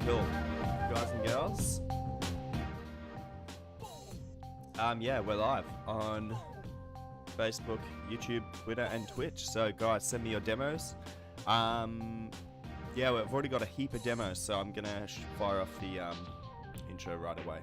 Cool. Guys and girls. Yeah, we're live on Facebook, YouTube, Twitter, and Twitch. So guys, send me your demos. Yeah, we've already got a heap of demos, so I'm gonna fire off the intro right away.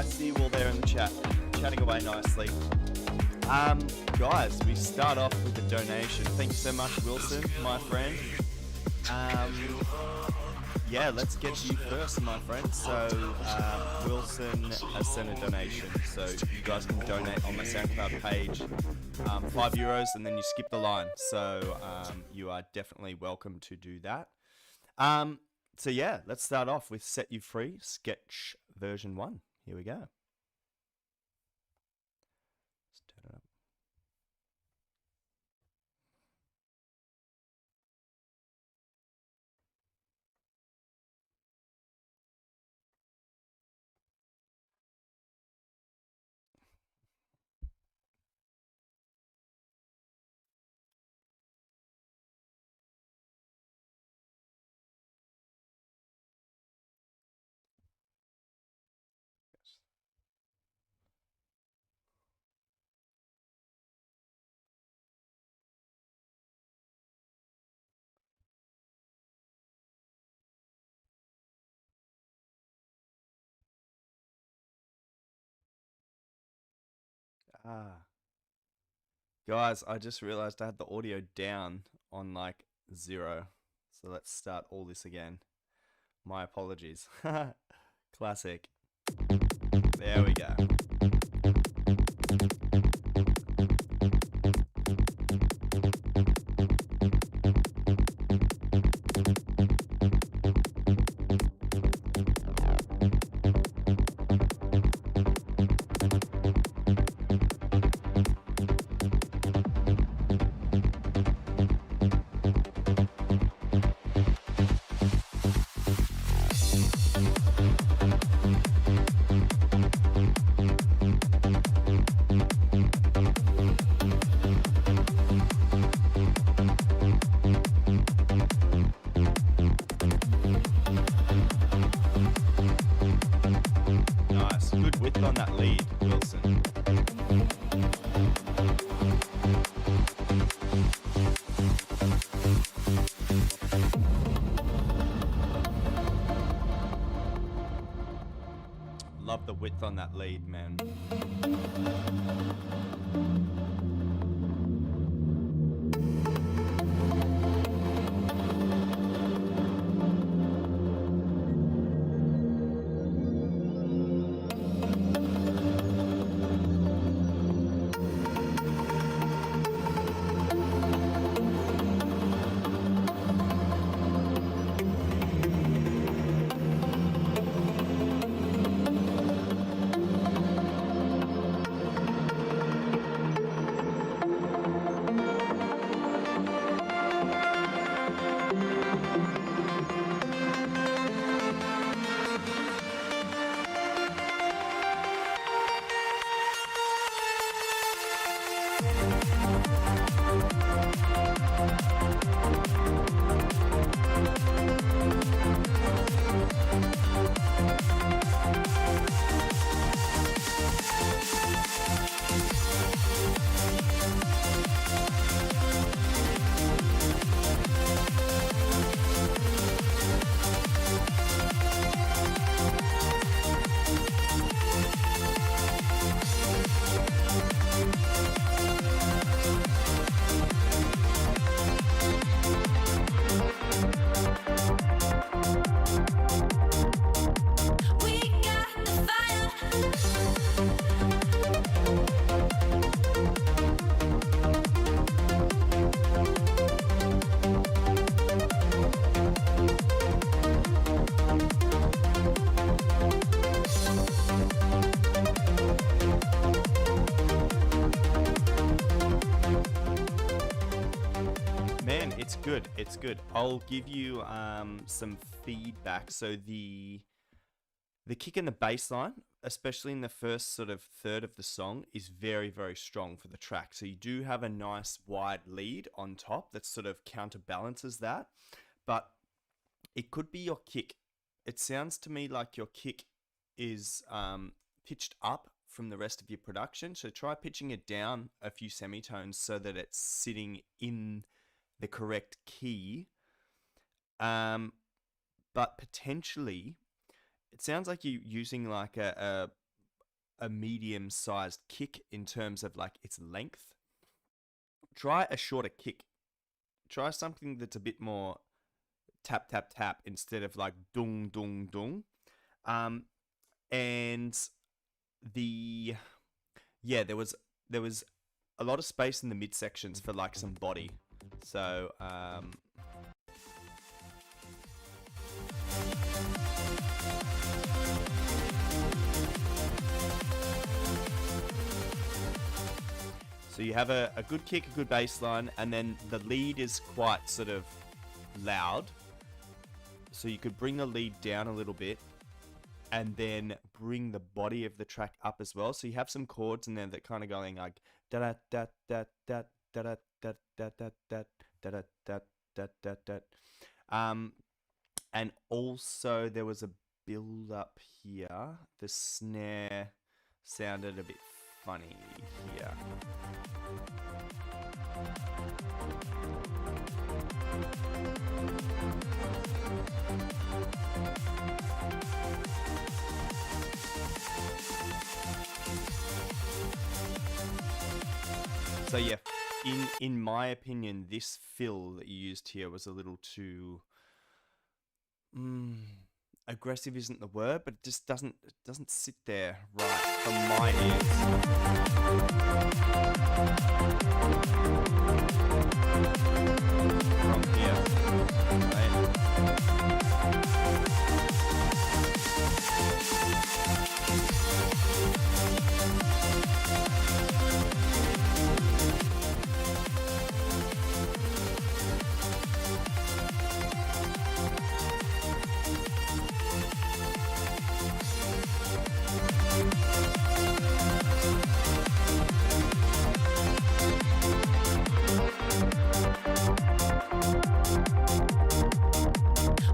I see you all there in the chat, chatting away nicely. Guys, we start off with a donation. Thank you so much, Wilson, my friend. Yeah, let's get to you first, my friend. So, Wilson has sent a donation. So, you guys can donate on my SoundCloud page. €5, and then you skip the line. So, you are definitely welcome to do that. So, yeah, let's start off with Set You Free, Sketch version 1. Here we go. Let's turn it up. Guys, I just realized I had the audio down on like 0. So let's start all this again. My apologies. Classic. There we go. Nice. Good width on that lead, Wilson. Love the width on that lead, man. It's good. I'll give you some feedback. So the kick and the bass line, especially in the first sort of third of the song, is very, very strong for the track. So you do have a nice wide lead on top that sort of counterbalances that. But it could be your kick. It sounds to me like your kick is pitched up from the rest of your production. So try pitching it down a few semitones so that it's sitting in the correct key. But potentially, it sounds like you're using like a a medium-sized kick in terms of like its length, try a shorter kick. Try something that's a bit more tap tap tap instead of like dung dung dung. And there was a lot of space in the midsections for like some body. So so you have a good kick, a good bass line, and then the lead is quite sort of loud. So you could bring the lead down a little bit and then bring the body of the track up as well. So you have some chords in there that kind of going like da da da da da da da da da da da da da da da. And also there was a build up here. The snare sounded a bit funny here. So yeah, in my opinion, this fill that you used here was a little too aggressive isn't the word, but it just doesn't sit there right for my ears. From here, right?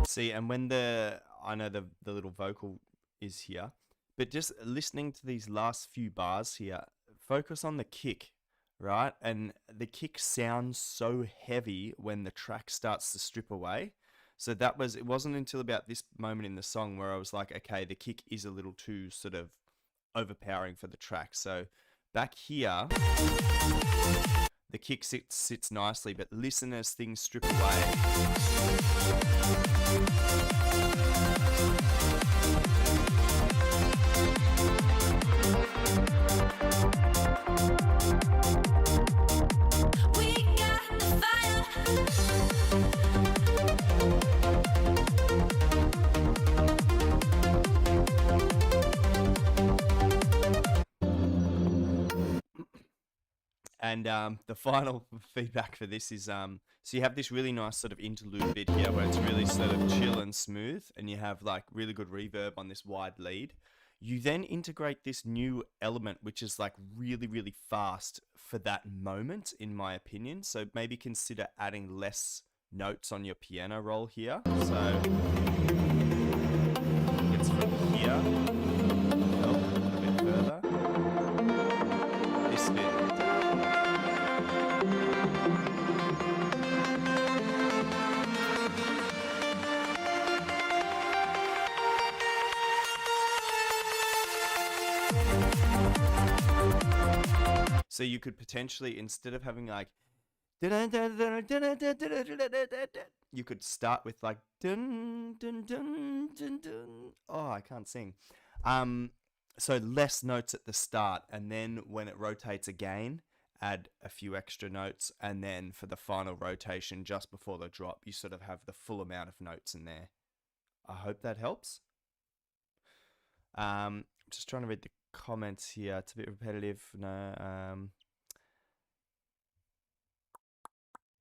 See, and when I know the little vocal is here, but just listening to these last few bars here, focus on the kick, right? And the kick sounds so heavy when the track starts to strip away. So it wasn't until about this moment in the song where I was like, okay, the kick is a little too sort of overpowering for the track. So back here, the kick sits nicely, but listen as things strip away. We got the fire. And the final feedback for this is, so you have this really nice sort of interlude bit here where it's really sort of chill and smooth, and you have like really good reverb on this wide lead. You then integrate this new element, which is like really, really fast for that moment, in my opinion. So maybe consider adding less notes on your piano roll here. So it's from here, a bit further. This bit. So you could potentially, instead of having like, you could start with like, dun, dun, dun, dun, dun. Oh, I can't sing. So less notes at the start, and then when it rotates again, add a few extra notes, and then for the final rotation just before the drop, you sort of have the full amount of notes in there. I hope that helps. Just trying to read the comments here. It's a bit repetitive. No.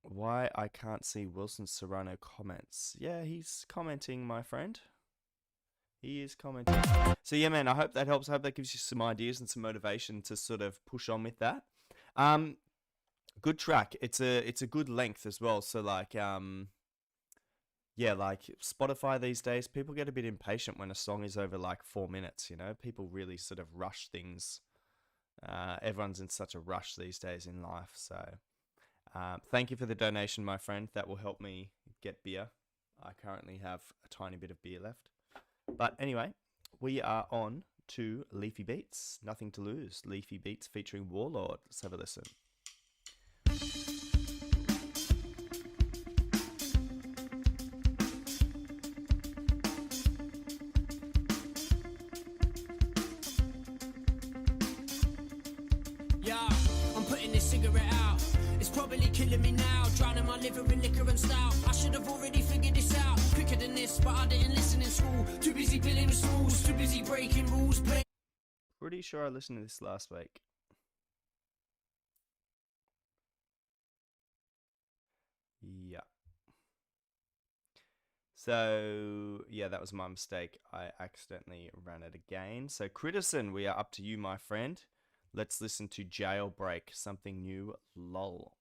Why I can't see Wilson Serrano comments? Yeah, he's commenting, my friend. He is commenting. So yeah, man, I hope that helps. I hope that gives you some ideas and some motivation to sort of push on with that. Good track. It's a good length as well. So like, yeah, like Spotify these days, people get a bit impatient when a song is over like 4 minutes, you know? People really sort of rush things. Everyone's in such a rush these days in life. So thank you for the donation, my friend. That will help me get beer. I currently have a tiny bit of beer left. But anyway, we are on to Leafy Beats. Nothing to Lose. Leafy Beats featuring Warlord. Let's have a listen. Yeah, I'm putting this cigarette out. It's probably killing me now. Drowning my liver in liquor and stout. I should have already figured this out quicker than this, but I didn't listen in school. Too busy building schools, too busy breaking rules. Pretty sure I listened to this last week. Yeah. So, yeah, that was my mistake. I accidentally ran it again. So, Critison, we are up to you, my friend. Let's listen to Jailbreak, Something New, lol.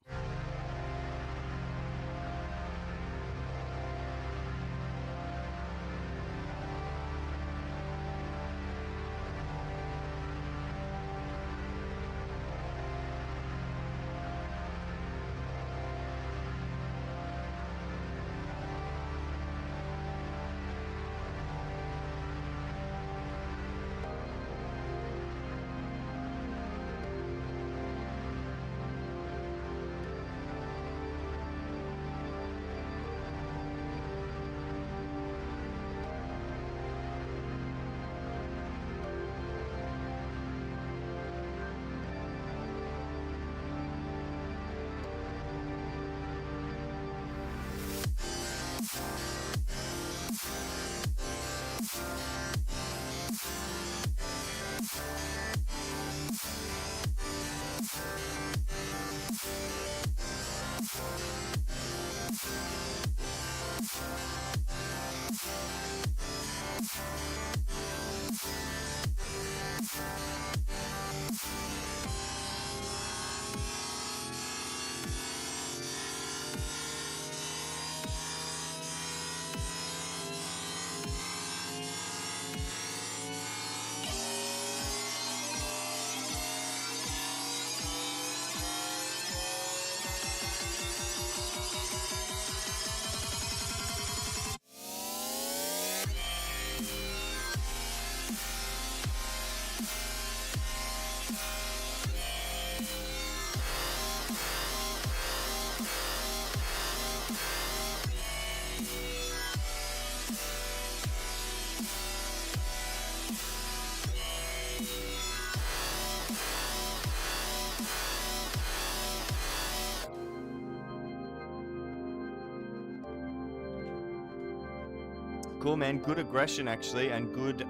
Cool, man. Good aggression, actually, and good,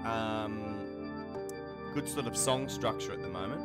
good sort of song structure at the moment.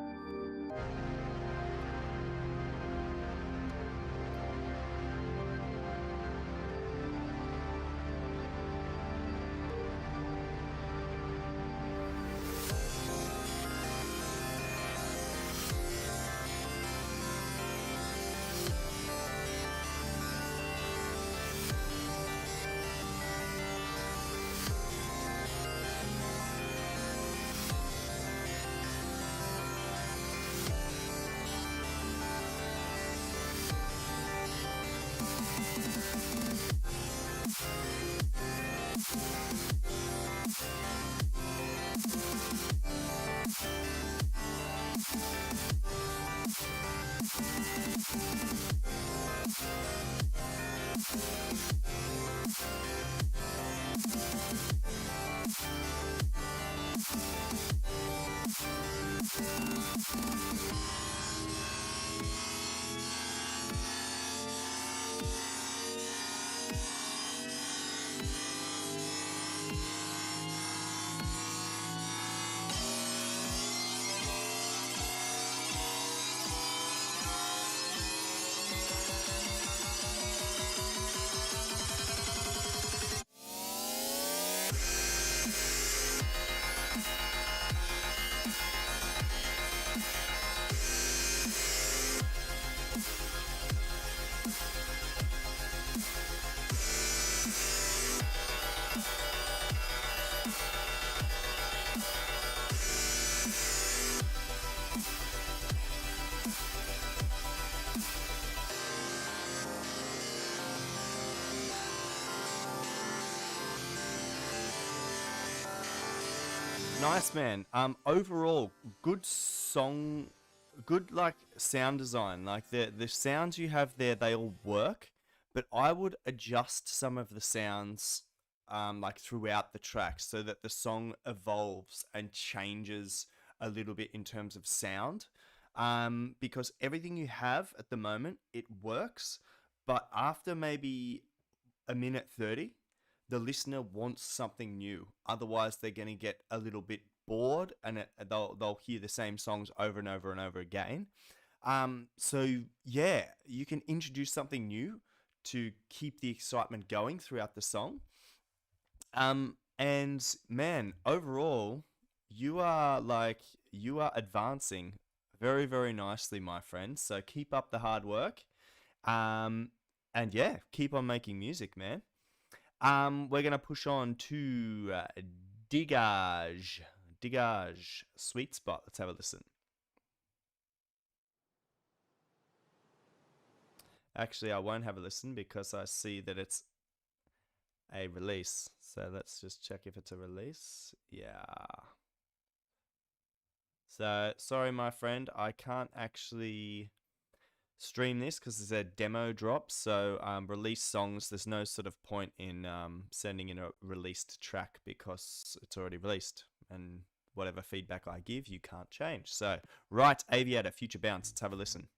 Nice, man. Overall, good song, good like sound design. Like the sounds you have there, they all work, but I would adjust some of the sounds like throughout the track so that the song evolves and changes a little bit in terms of sound. Because everything you have at the moment, it works, but after maybe a minute 30, the listener wants something new. Otherwise, they're going to get a little bit bored, and they'll hear the same songs over and over and over again. So yeah, you can introduce something new to keep the excitement going throughout the song. And man, overall, you are advancing very, very nicely, my friend. So keep up the hard work. Um, and yeah, keep on making music, man. We're gonna push on to Digage. Digage, Sweet Spot. Let's have a listen. Actually, I won't have a listen because I see that it's a release. So let's just check if it's a release. Yeah. So sorry, my friend, I can't actually stream this because it's a demo drop. So release songs, there's no sort of point in sending in a released track because it's already released, and whatever feedback I give, you can't change. So right, Aviator, Future Bounce. Let's have a listen.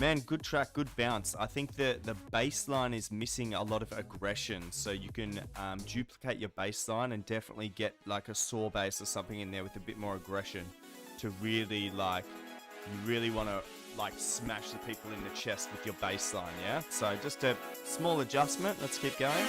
Man, good track, good bounce. I think the bass line is missing a lot of aggression, so you can duplicate your bass line and definitely get like a saw bass or something in there with a bit more aggression to really like, you really want to like smash the people in the chest with your bass line, yeah? So just a small adjustment. Let's keep going.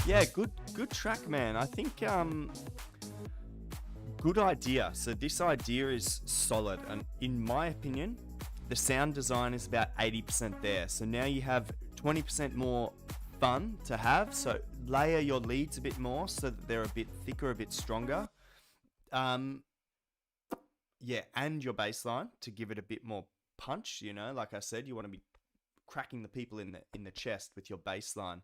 Yeah, good track, man. I think good idea. So this idea is solid, and in my opinion, the sound design is about 80% there. So now you have 20% more fun to have. So layer your leads a bit more so that they're a bit thicker, a bit stronger. Yeah, and your bass line to give it a bit more punch. You know, like I said, you want to be cracking the people in the chest with your bass line.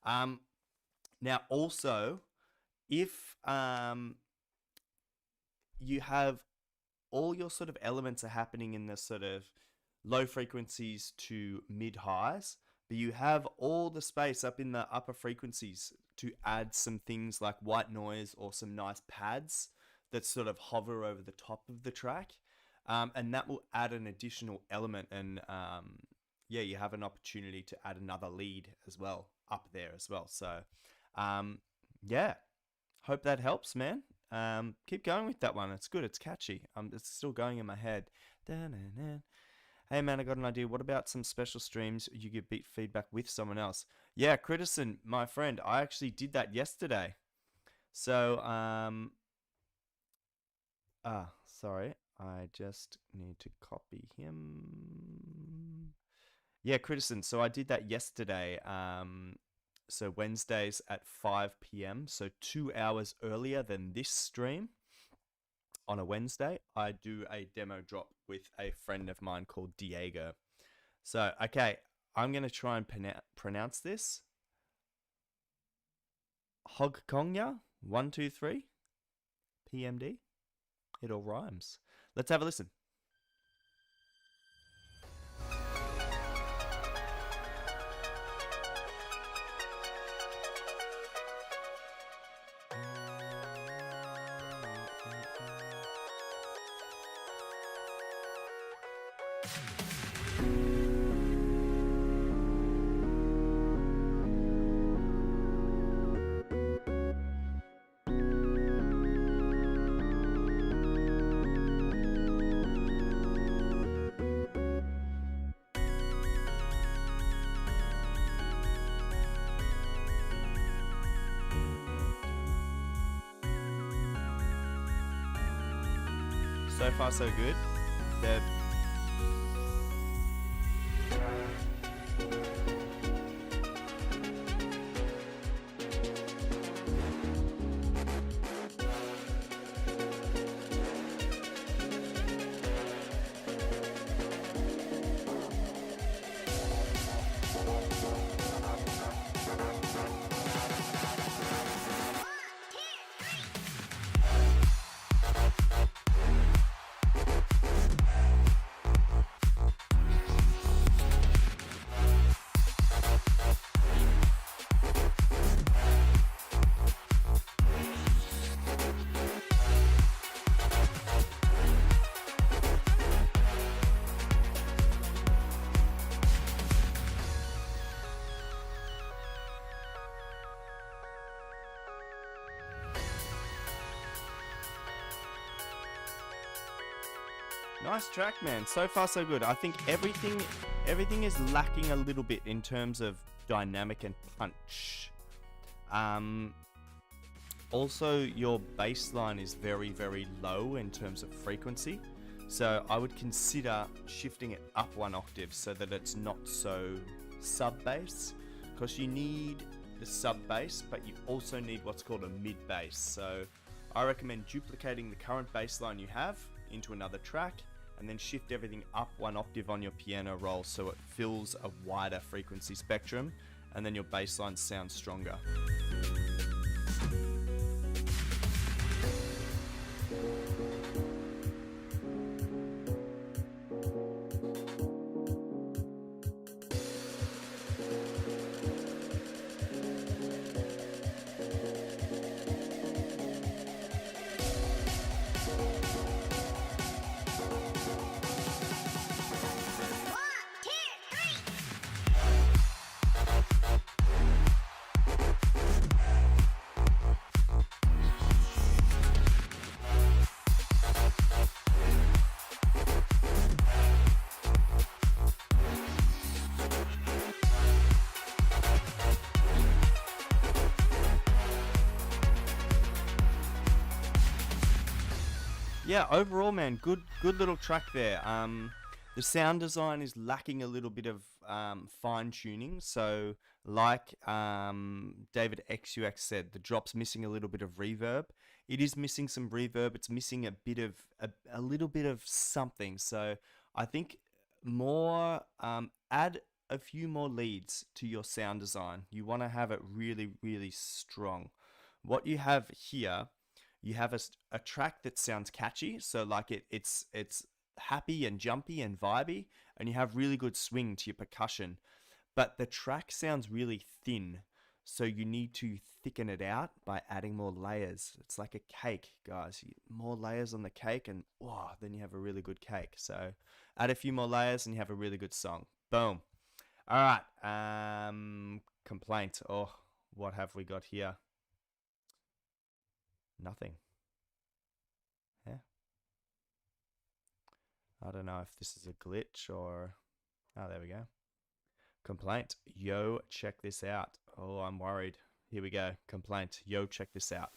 Now also, if you have all your sort of elements are happening in the sort of low frequencies to mid highs, but you have all the space up in the upper frequencies to add some things like white noise or some nice pads that sort of hover over the top of the track. And that will add an additional element. And yeah, you have an opportunity to add another lead as well up there as well. So yeah, hope that helps, man. Keep going with that one. It's good. It's catchy. It's still going in my head. Da-na-na. Hey man, I got an idea. What about some special streams you give beat feedback with someone else? Yeah, Critison, my friend, I actually did that yesterday. So, sorry. I just need to copy him. Yeah, Critison. So I did that yesterday. So Wednesdays at 5 p.m. So 2 hours earlier than this stream. On a Wednesday, I do a demo drop with a friend of mine called Diego. So, okay, I'm going to try and pronounce this. Hogkonga 123 PMD. It all rhymes. Let's have a listen. So far, so good. They're nice track, man. So far, so good. I think everything is lacking a little bit in terms of dynamic and punch. Also, your bass line is very, very low in terms of frequency. So I would consider shifting it up one octave so that it's not so sub-bass, because you need the sub-bass, but you also need what's called a mid-bass. So I recommend duplicating the current bass line you have into another track, and then shift everything up one octave on your piano roll so it fills a wider frequency spectrum, and then your bass line sounds stronger. Yeah, overall, man, good little track there. The sound design is lacking a little bit of fine tuning. So, like David XUX said, the drop's missing a little bit of reverb. It is missing some reverb. It's missing a bit of a little bit of something. So, I think more add a few more leads to your sound design. You want to have it really, really strong. What you have here, you have a track that sounds catchy, so like it's happy and jumpy and vibey, and you have really good swing to your percussion, but the track sounds really thin, so you need to thicken it out by adding more layers. It's like a cake, guys. More layers on the cake, and wow, then you have a really good cake. So add a few more layers and you have a really good song. Boom. All right. Complaint. Oh, what have we got here? Nothing. Yeah. I don't know if this is a glitch or... Oh, there we go. Complaint. Yo, check this out. Oh, I'm worried. Here we go. Complaint. Yo, check this out.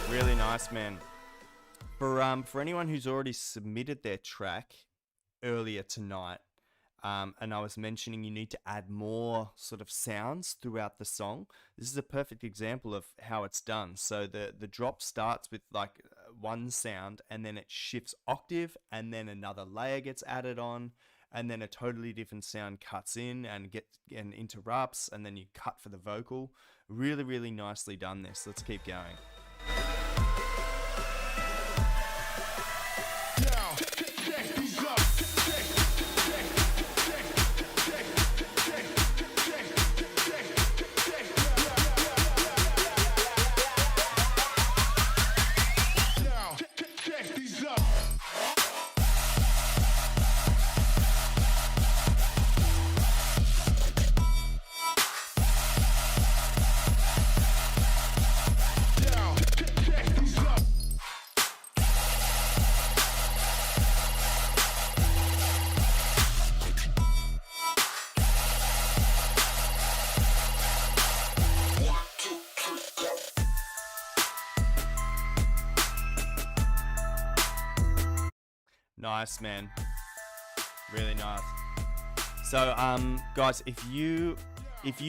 Really nice, man. For anyone who's already submitted their track earlier tonight, and I was mentioning you need to add more sort of sounds throughout the song. This is a perfect example of how it's done. So the drop starts with like one sound, and then it shifts octave, and then another layer gets added on, and then a totally different sound cuts in and interrupts, and then you cut for the vocal. Really, really nicely done this. Let's keep going. Nice, man. Really nice. So, guys, if you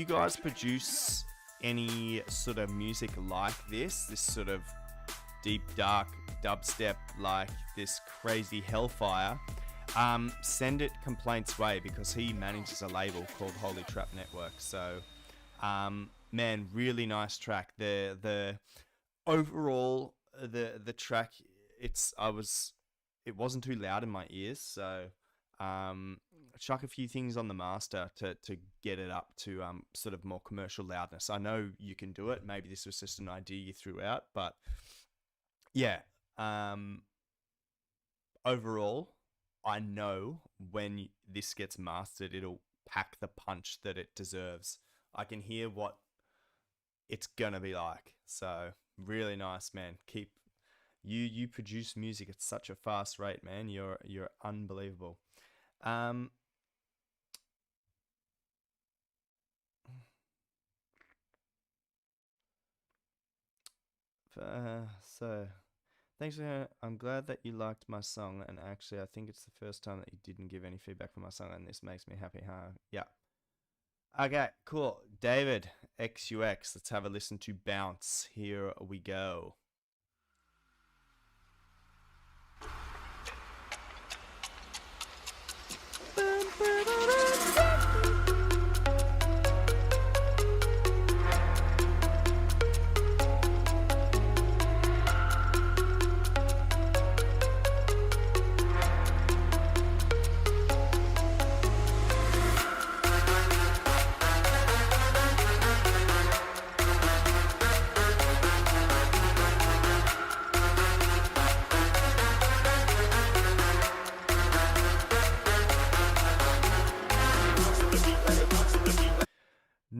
guys produce any sort of music like this sort of deep, dark dubstep, like this crazy hellfire, send it Complaint's way, because he manages a label called Holy Trap Network. So, man, really nice track. The overall the track, it wasn't too loud in my ears, so chuck a few things on the master to get it up to sort of more commercial loudness. I know you can do it. Maybe this was just an idea you threw out, but yeah. Overall, I know when this gets mastered, it'll pack the punch that it deserves. I can hear what it's gonna be like. So really nice, man. You produce music at such a fast rate, man. You're unbelievable. So thanks for... I'm glad that you liked my song, and actually I think it's the first time that you didn't give any feedback for my song, and this makes me happy, huh? Yeah. Okay, cool. David XUX, let's have a listen to Bounce. Here we go.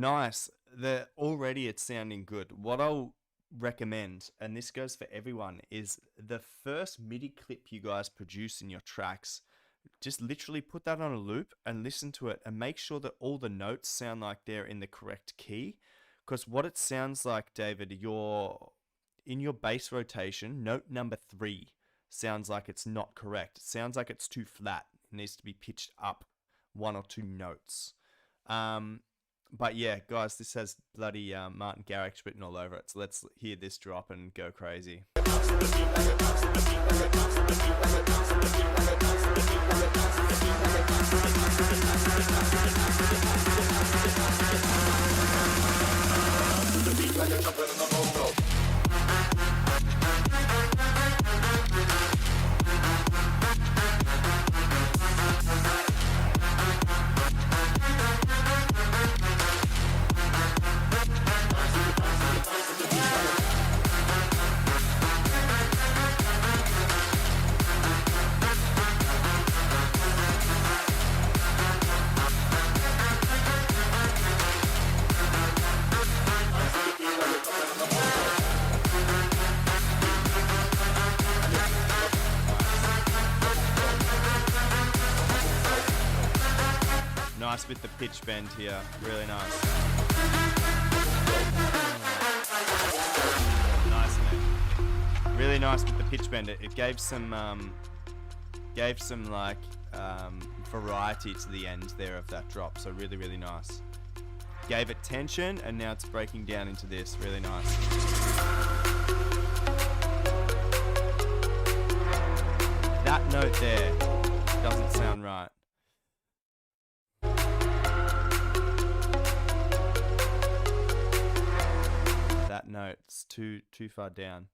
Nice. Already it's sounding good. What I'll recommend, and this goes for everyone, is the first MIDI clip you guys produce in your tracks. Just literally put that on a loop and listen to it and make sure that all the notes sound like they're in the correct key. Because what it sounds like, David, in your bass rotation, note number 3 sounds like it's not correct. It sounds like it's too flat. It needs to be pitched up 1 or 2 notes. But yeah, guys, this has bloody Martin Garrix written all over it. So let's hear this drop and go crazy. Nice with the pitch bend here, really nice. Nice, man. Really nice with the pitch bend. It gave some like variety to the end there of that drop. So really, really nice. Gave it tension, and now it's breaking down into this. Really nice. That note there doesn't sound right. That note's too far down.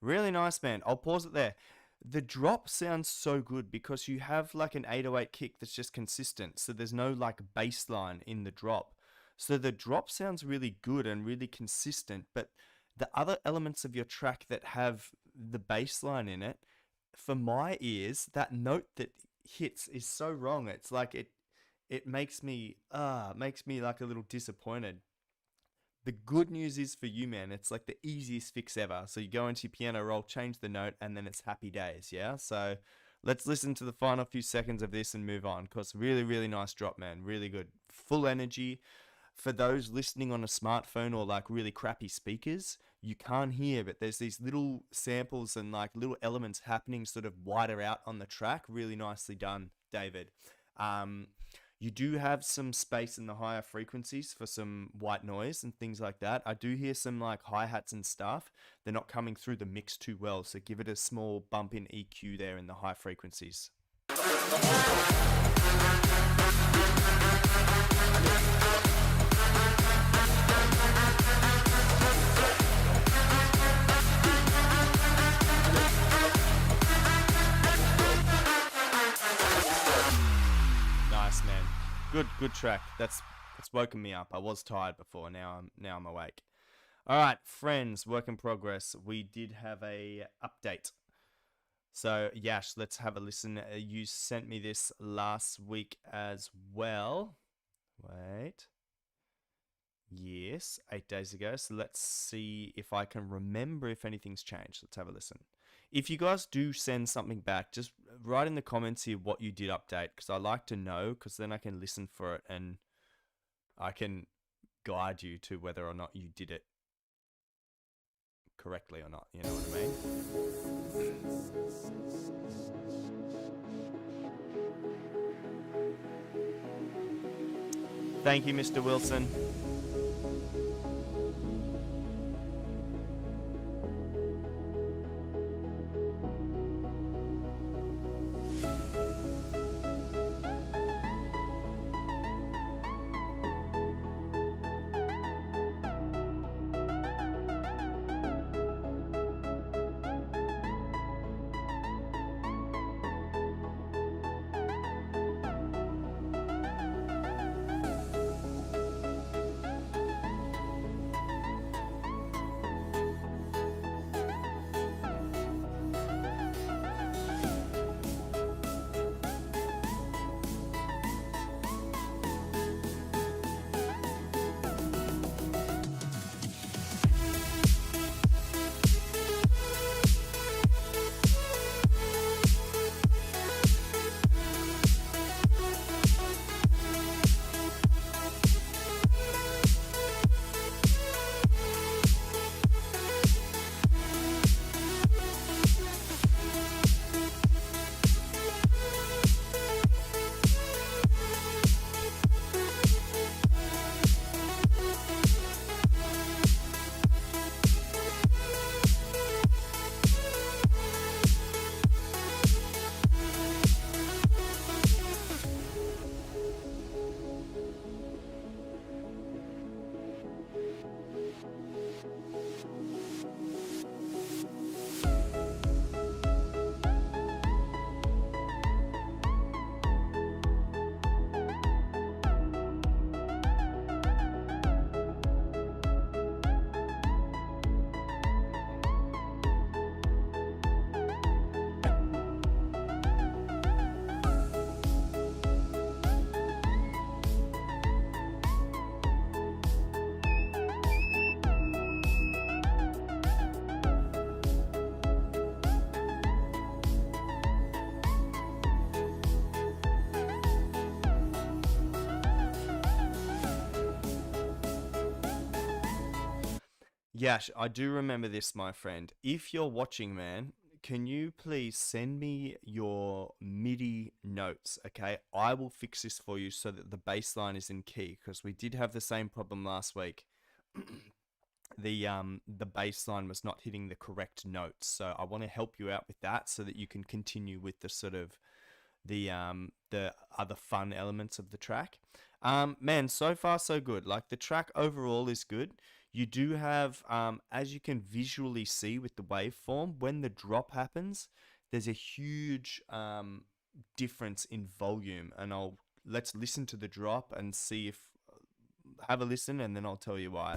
Really nice, man. I'll pause it there. The drop sounds so good because you have like an 808 kick that's just consistent. So there's no like bass line in the drop. So the drop sounds really good and really consistent. But the other elements of your track that have the bass line in it, for my ears, that note that hits is so wrong. It's like it makes me like a little disappointed. The good news is for you, man, it's like the easiest fix ever. So you go into your piano roll, change the note, and then it's happy days, yeah? So let's listen to the final few seconds of this and move on, because really, really nice drop, man. Really good. Full energy. For those listening on a smartphone or like really crappy speakers, you can't hear, but there's these little samples and like little elements happening sort of wider out on the track. Really nicely done, David. You do have some space in the higher frequencies for some white noise and things like that. I do hear some like hi-hats and stuff. They're not coming through the mix too well, so give it a small bump in EQ there in the high frequencies. Nice, man. Good track. That's woken me up. I was tired before. Now I'm awake. All right, friends. Work in progress. We did have a update. So Yash, let's have a listen. You sent me this last week as well. Wait. Yes, 8 days ago. So let's see if I can remember if anything's changed. Let's have a listen. If you guys do send something back, just write in the comments here what you did update, because I like to know, because then I can listen for it and I can guide you to whether or not you did it correctly or not. You know what I mean? Thank you, Mr. Wilson. Yash, I do remember this, my friend. If you're watching, man, can you please send me your MIDI notes, okay? I will fix this for you so that the bass line is in key, because we did have the same problem last week. The bass line was not hitting the correct notes, so I want to help you out with that so that you can continue with the sort of the other fun elements of the track. Man, so far so good. Like, the track overall is good. You do have, as you can visually see with the waveform, when the drop happens, there's a huge difference in volume. And let's listen to the drop and see if, have a listen, and then I'll tell you why.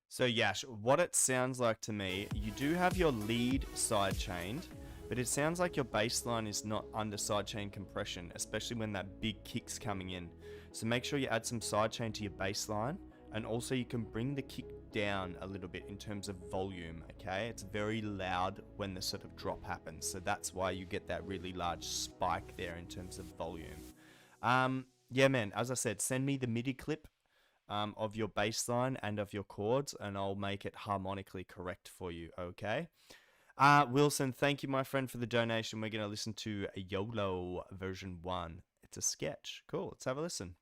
So Yash, what it sounds like to me, you do have your lead side chained, but it sounds like your bass line is not under sidechain compression, especially when that big kick's coming in. So make sure you add some sidechain to your bass line, and also you can bring the kick down a little bit in terms of volume, okay? It's very loud when the sort of drop happens, so that's why you get that really large spike there in terms of volume. Yeah, man, as I said, send me the MIDI clip of your bass line and of your chords, and I'll make it harmonically correct for you, okay? Wilson, thank you, my friend, for the donation. We're going to listen to a YOLO version 1. It's a sketch. Cool, let's have a listen.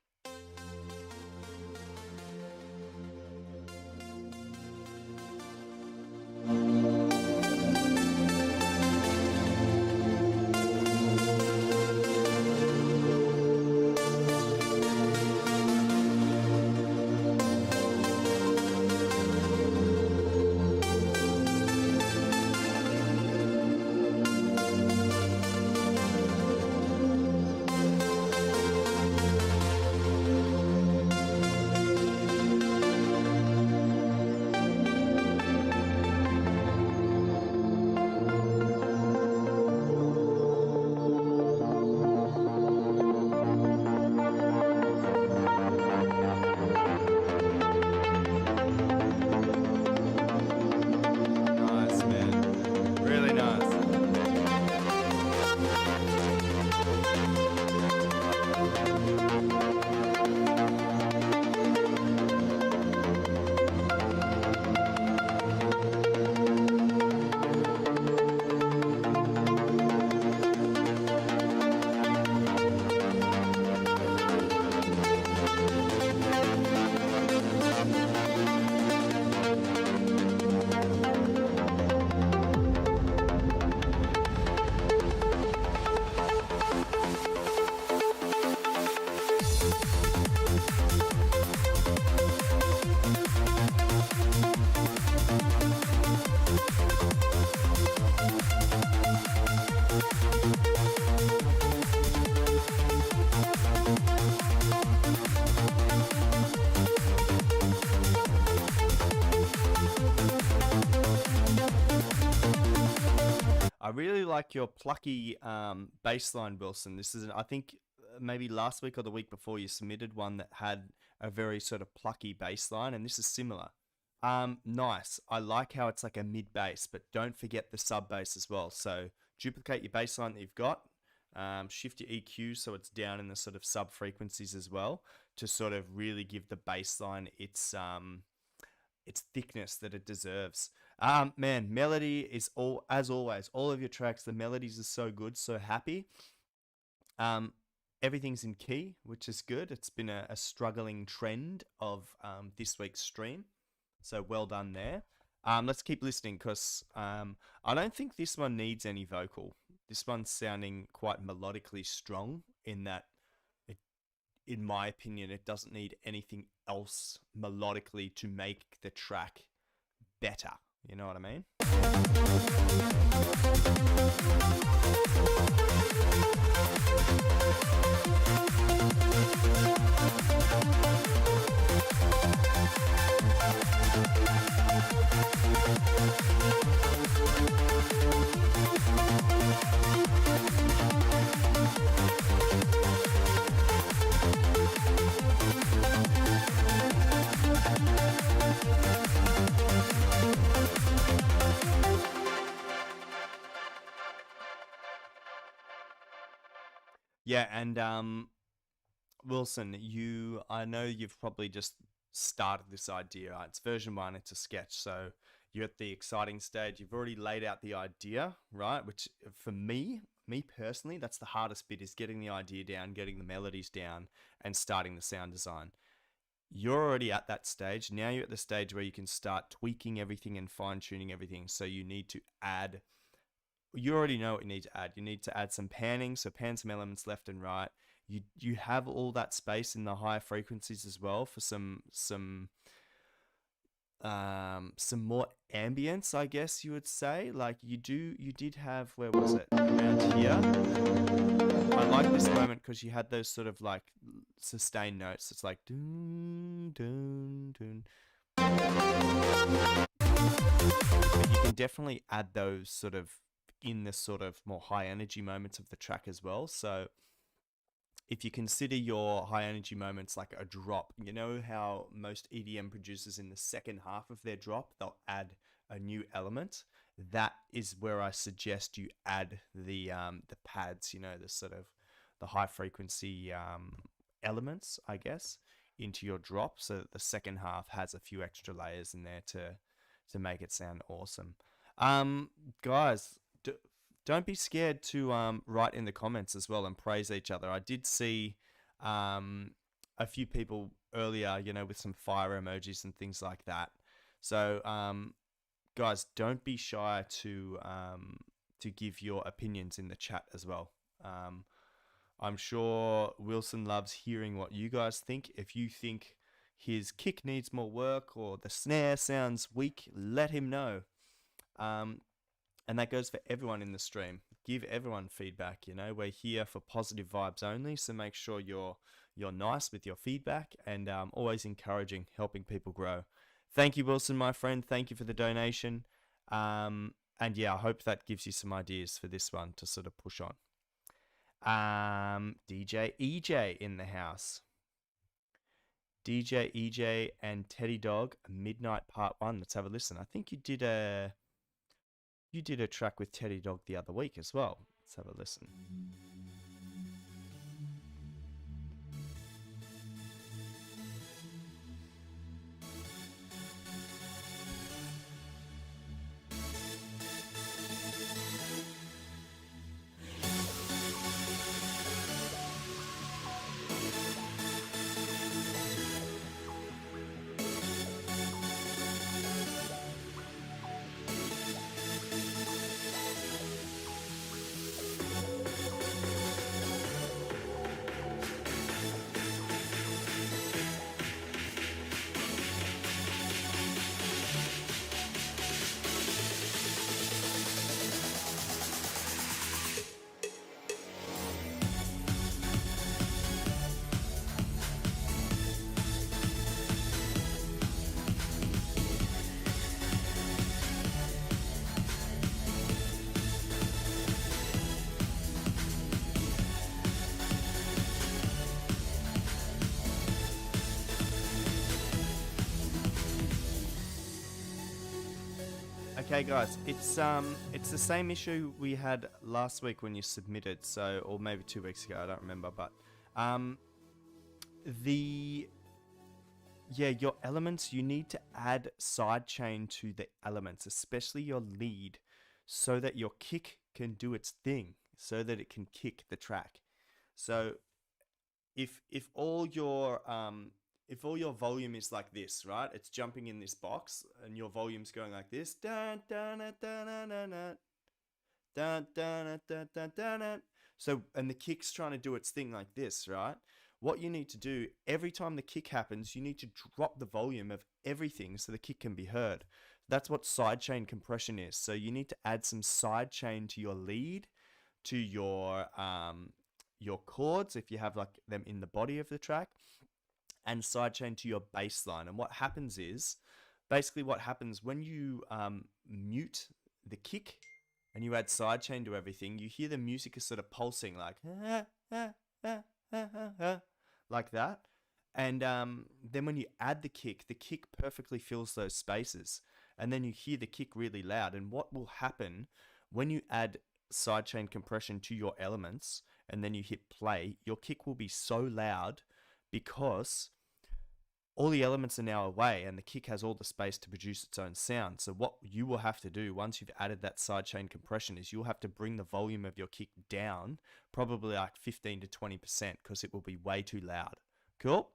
like your plucky bass line, Wilson. This is, I think, maybe last week or the week before you submitted one that had a very sort of plucky bass line, and this is similar. Nice. I like how it's like a mid bass, but don't forget the sub bass as well. So duplicate your bass line that you've got. Shift your EQ so it's down in the sort of sub frequencies as well, to sort of really give the bass line its thickness that it deserves. Man, melody is as always, all of your tracks, the melodies are so good, so happy. Everything's in key, which is good. It's been a struggling trend of this week's stream, so well done there. Let's keep listening, because I don't think this one needs any vocal. This one's sounding quite melodically strong in that, in my opinion, it doesn't need anything else melodically to make the track better. You know what I mean? Yeah, and Wilson, I know you've probably just started this idea. It's version 1, it's a sketch, so you're at the exciting stage. You've already laid out the idea, right? Which for me personally, that's the hardest bit, is getting the idea down, getting the melodies down, and starting the sound design. You're already at that stage. Now you're at the stage where you can start tweaking everything and fine-tuning everything. So you need to add, you already know what you need to add. You need to add some panning, so pan some elements left and right. You have all that space in the higher frequencies as well for some more ambience, I guess you would say. Like you did have, where was it? Around here. I like this moment because you had those sort of like sustained notes. It's like dun dun dun. But you can definitely add those sort of in the sort of more high energy moments of the track as well. So if you consider your high energy moments like a drop, you know how most EDM producers in the second half of their drop, they'll add a new element. That is where I suggest you add the pads, you know, the sort of the high frequency elements, I guess, into your drop, so that the second half has a few extra layers in there to make it sound awesome. Guys, don't be scared to write in the comments as well and praise each other. I did see a few people earlier, you know, with some fire emojis and things like that. So guys, don't be shy to give your opinions in the chat as well. I'm sure Wilson loves hearing what you guys think. If you think his kick needs more work or the snare sounds weak, let him know. And that goes for everyone in the stream. Give everyone feedback, you know. We're here for positive vibes only, so make sure you're nice with your feedback, and always encouraging, helping people grow. Thank you, Wilson, my friend. Thank you for the donation. And yeah, I hope that gives you some ideas for this one to sort of push on. DJ EJ in the house. DJ EJ and Teddy Dog, Midnight Part 1. Let's have a listen. I think you did a track with Teddy Dog the other week as well. Let's have a listen. Okay, guys, it's the same issue we had last week when you submitted, so, or maybe 2 weeks ago, I don't remember, but your elements, you need to add sidechain to the elements, especially your lead, so that your kick can do its thing, so that it can kick the track. So if all your volume is like this, right? It's jumping in this box, and your volume's going like this. Dun, dun, dun, dun, dun, dun, dun. Dun, dun, dun, dun, dun, dun. So, and the kick's trying to do its thing like this, right? What you need to do, every time the kick happens, you need to drop the volume of everything so the kick can be heard. That's what sidechain compression is. So you need to add some sidechain to your lead, to your chords, if you have like them in the body of the track, and sidechain to your bass line. And what happens is, basically what happens when you mute the kick and you add sidechain to everything, you hear the music is sort of pulsing like like that. And then when you add the kick perfectly fills those spaces. And then you hear the kick really loud. And what will happen when you add sidechain compression to your elements and then you hit play, your kick will be so loud because all the elements are now away and the kick has all the space to produce its own sound. So what you will have to do once you've added that sidechain compression is you'll have to bring the volume of your kick down, probably like 15 to 20%, because it will be way too loud. Cool?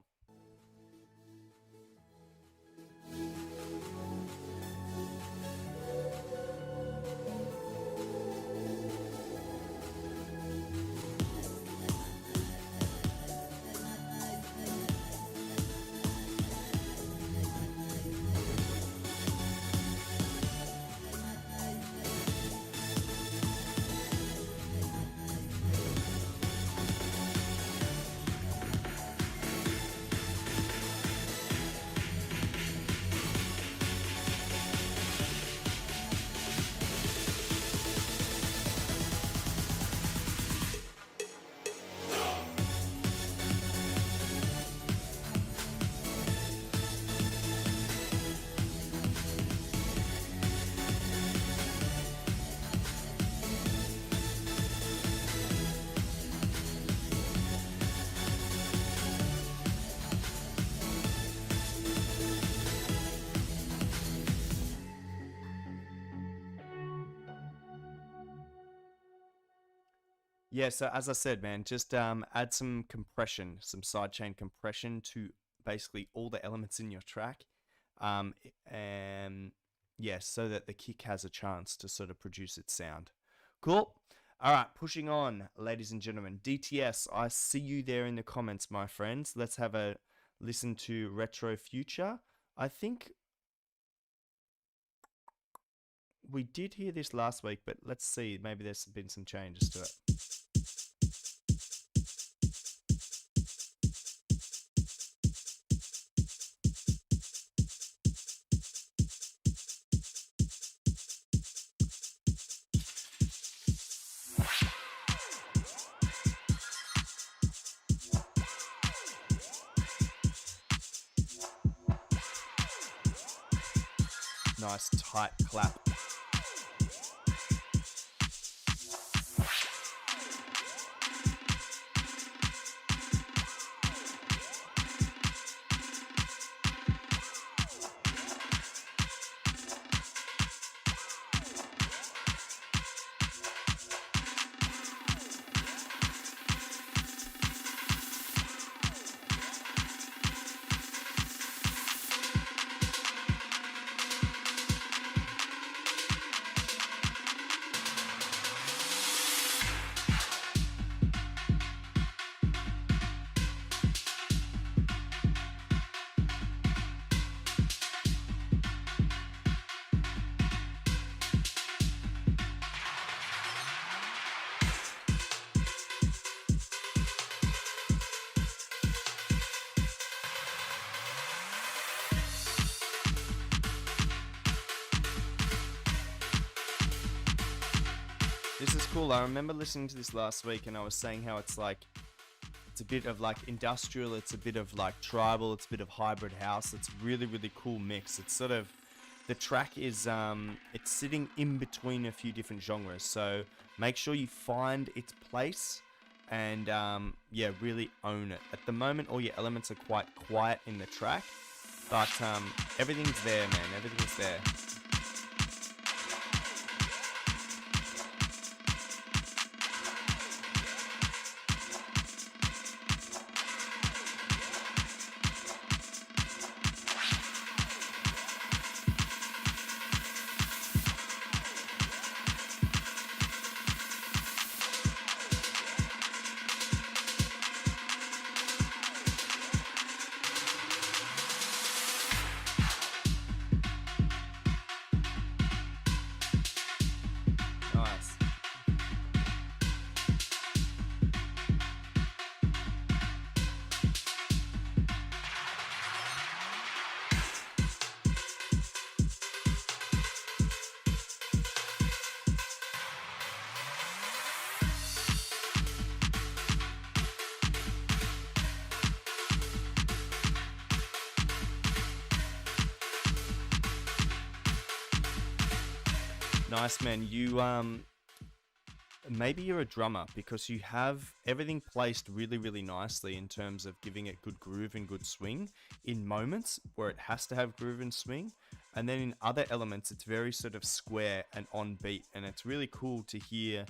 Yeah, so as I said, man, just add some compression, some sidechain compression to basically all the elements in your track. And yeah, so that the kick has a chance to sort of produce its sound. Cool. All right, pushing on, ladies and gentlemen. DTS, I see you there in the comments, my friends. Let's have a listen to Retro Future. I think we did hear this last week, but let's see. Maybe there's been some changes to it. Nice tight clap. This is cool. I remember listening to this last week and I was saying how it's like, it's a bit of like industrial, it's a bit of like tribal, it's a bit of hybrid house. It's really, really cool mix. It's sort of, the track is it's sitting in between a few different genres, so make sure you find its place and yeah, really own it. At the moment, all your elements are quite quiet in the track, but everything's there, man. Everything's there. Nice. Nice, man. You maybe you're a drummer because you have everything placed really, really nicely in terms of giving it good groove and good swing in moments where it has to have groove and swing, and then in other elements it's very sort of square and on beat, and it's really cool to hear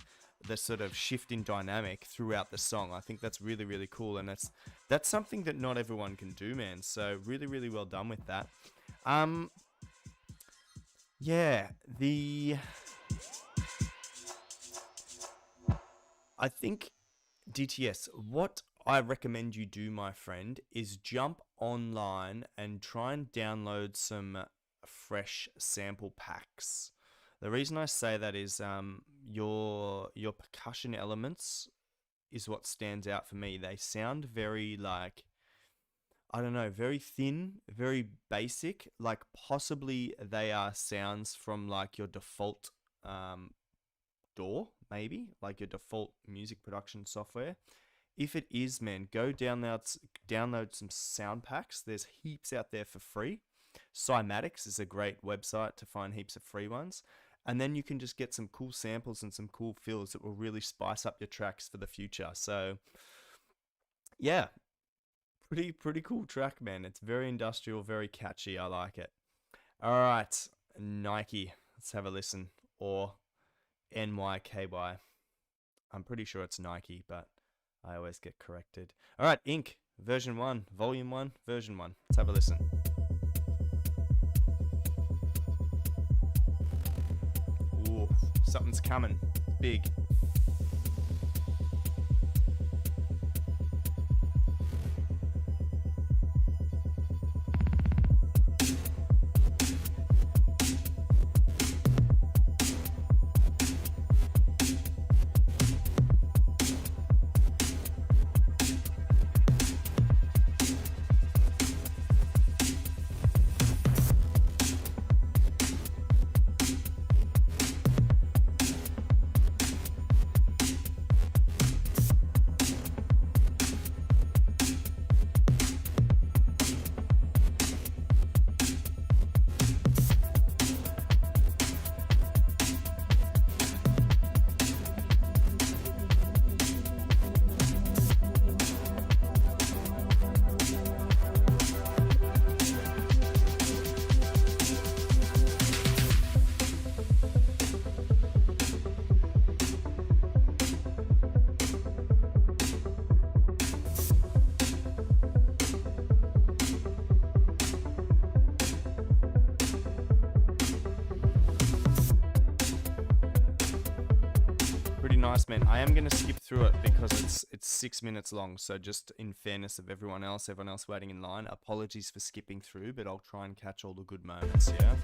the sort of shift in dynamic throughout the song. I think that's really, really cool, and that's something that not everyone can do, man. So really, really well done with that. Yeah, I think DTS, what I recommend you do, my friend, is jump online and try and download some fresh sample packs. The reason I say that is your percussion elements is what stands out for me. They sound very like, I don't know, very thin, very basic, like possibly they are sounds from like your default DAW, maybe, like your default music production software. If it is, man, go download some sound packs. There's heaps out there for free. Cymatics is a great website to find heaps of free ones. And then you can just get some cool samples and some cool fills that will really spice up your tracks for the future. So, yeah. Pretty cool track, man. It's very industrial, very catchy. I like it. All right, Nike. Let's have a listen. Or NYKY. I'm pretty sure it's Nike, but I always get corrected. All right, Inc. Version 1, Volume 1, Version 1. Let's have a listen. Ooh, something's coming. Big. Nice, man. I am going to skip through it because it's 6 minutes long, so just in fairness of everyone else waiting in line, apologies for skipping through, but I'll try and catch all the good moments, yeah?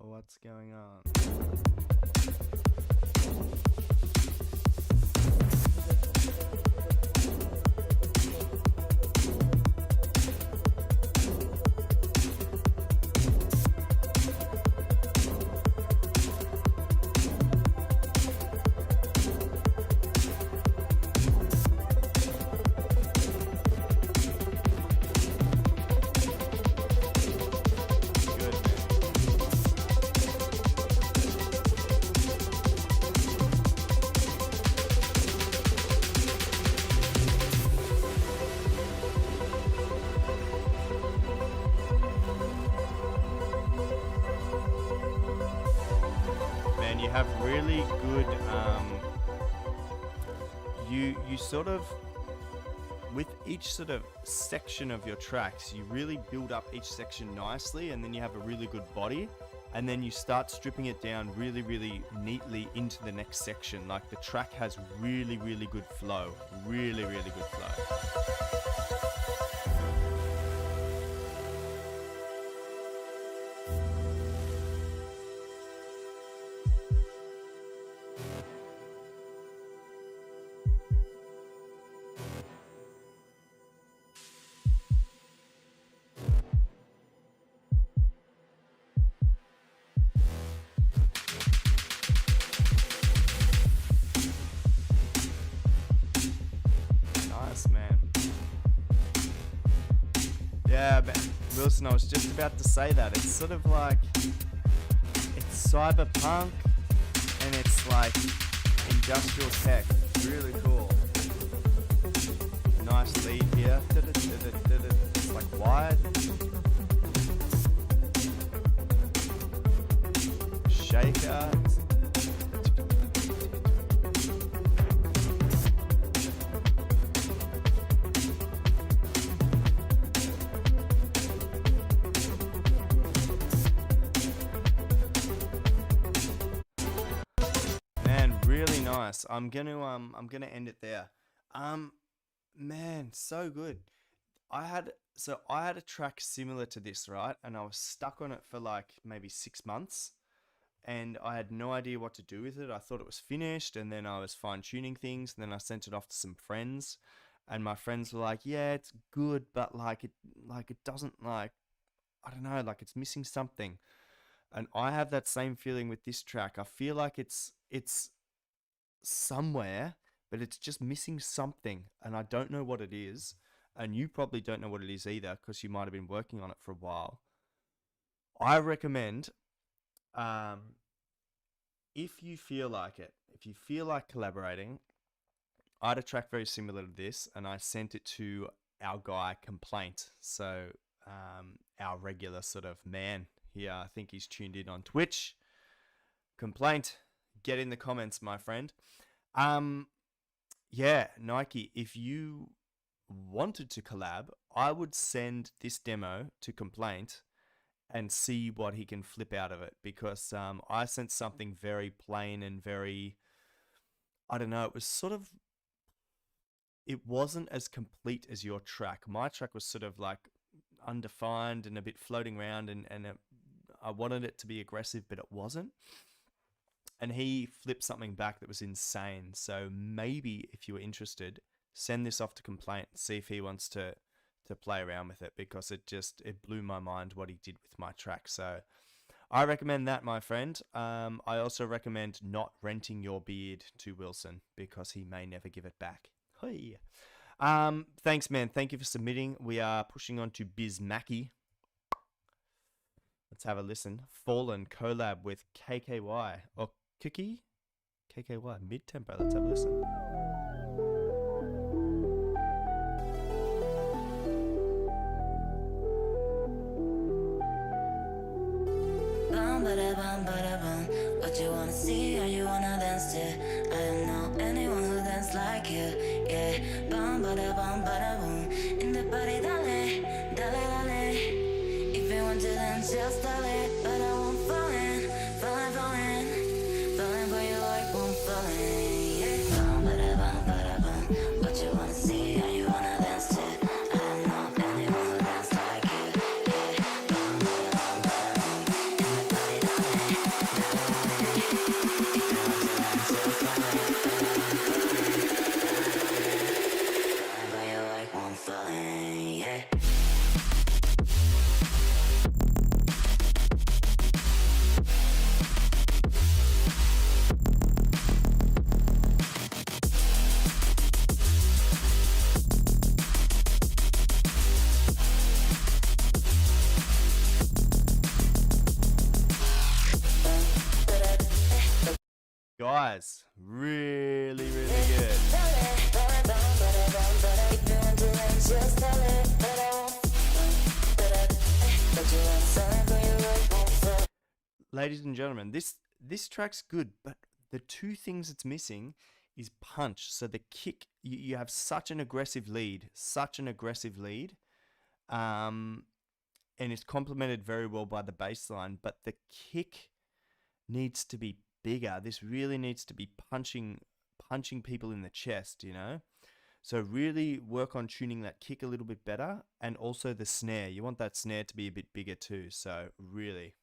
What's going on? You have really good you sort of, with each sort of section of your tracks, you really build up each section nicely, and then you have a really good body, and then you start stripping it down really neatly into the next section. Like, the track has really good flow, really good flow. Man. Yeah, but Wilson, I was just about to say that. It's sort of like, it's cyberpunk and it's like industrial tech. Really cool. Nice lead here. It's like wide. Shaker. Nice. I'm gonna end it there. Man, so good. I had a track similar to this, right? And I was stuck on it for like maybe 6 months, and I had no idea what to do with it. I thought it was finished, and then I was fine-tuning things, and then I sent it off to some friends, and my friends were like, yeah, it's good, but like it doesn't, like, I don't know, like it's missing something. And I have that same feeling with this track. I feel like it's somewhere, but it's just missing something, and I don't know what it is, and you probably don't know what it is either, because you might have been working on it for a while. I recommend, if you feel like it, if you feel like collaborating, I had a track very similar to this, and I sent it to our guy Complaint, so our regular sort of man here. I think he's tuned in on Twitch. Complaint, get in the comments, my friend. Yeah, Nike, if you wanted to collab, I would send this demo to Complaint and see what he can flip out of it, because I sent something very plain and very, I don't know, it was sort of, it wasn't as complete as your track. My track was sort of like undefined and a bit floating around, and I wanted it to be aggressive, but it wasn't. And he flipped something back that was insane. So maybe if you were interested, send this off to Complaint, see if he wants to play around with it, because it blew my mind what he did with my track. So I recommend that, my friend. I also recommend not renting your beard to Wilson, because he may never give it back. Hey. Thanks, man. Thank you for submitting. We are pushing on to Biz Mackie. Let's have a listen. Fallen collab with KKY. Or Kiki? KKY. Mid-tempo. Let's have a listen. What you wanna see or you wanna dance to? I don't know anyone who dance like you. Yeah, bum bada boom. In the party, dale, dale, dale. If you want to dance, just dale. But I won't fall in, falling for you like won't fall in. Yeah, bum bada boom. What you wanna see or you wanna dance to? I don't know anyone who dance like you. Yeah, bum bada boom. In the party, dale. guys. Really, really good. Ladies and gentlemen, this track's good, but the two things it's missing is punch. So the kick, you have such an aggressive lead, and it's complemented very well by the bass line, but the kick needs to be bigger. This really needs to be punching people in the chest, you know? So really work on tuning that kick a little bit better, and also the snare. You want that snare to be a bit bigger too, so really.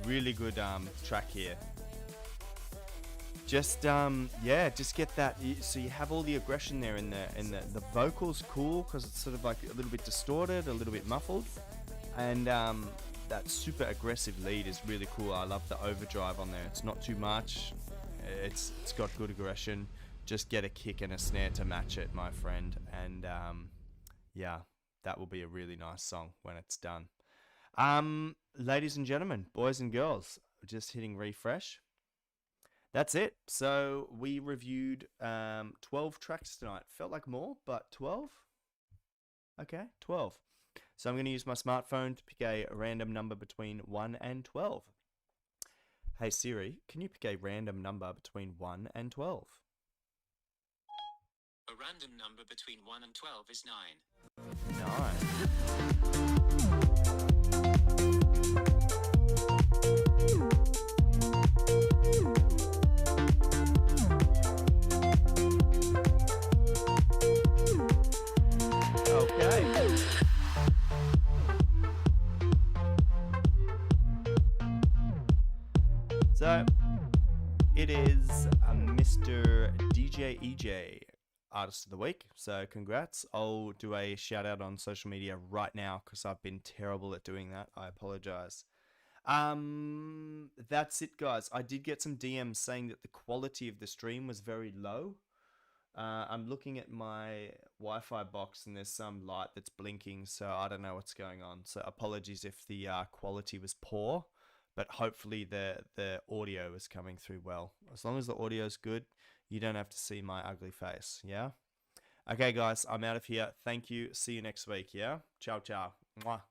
Really good track here. Just just get that, so you have all the aggression there, and the vocals cool because it's sort of like a little bit distorted, a little bit muffled, and that super aggressive lead is really cool. I love the overdrive on there. It's not too much. It's got good aggression. Just get a kick and a snare to match it, my friend, and yeah, that will be a really nice song when it's done. Ladies and gentlemen, boys and girls, just hitting refresh. That's it. So we reviewed 12 tracks tonight. Felt like more, but 12? Okay, 12. So I'm going to use my smartphone to pick a random number between 1 and 12. Hey Siri, can you pick a random number between 1 and 12? A random number between 1 and 12 is 9. Okay. So it is Mr. DJ EJ, Artist of the Week. So congrats. I'll do a shout out on social media right now because I've been terrible at doing that. I apologize. That's it, guys. I did get some DMs saying that the quality of the stream was very low. I'm looking at my Wi-Fi box and there's some light that's blinking, so I don't know what's going on. So apologies if the quality was poor, but hopefully the audio is coming through well. As long as the audio is good, you don't have to see my ugly face, yeah? Okay, guys, I'm out of here. Thank you. See you next week, yeah? Ciao, ciao. Mwah.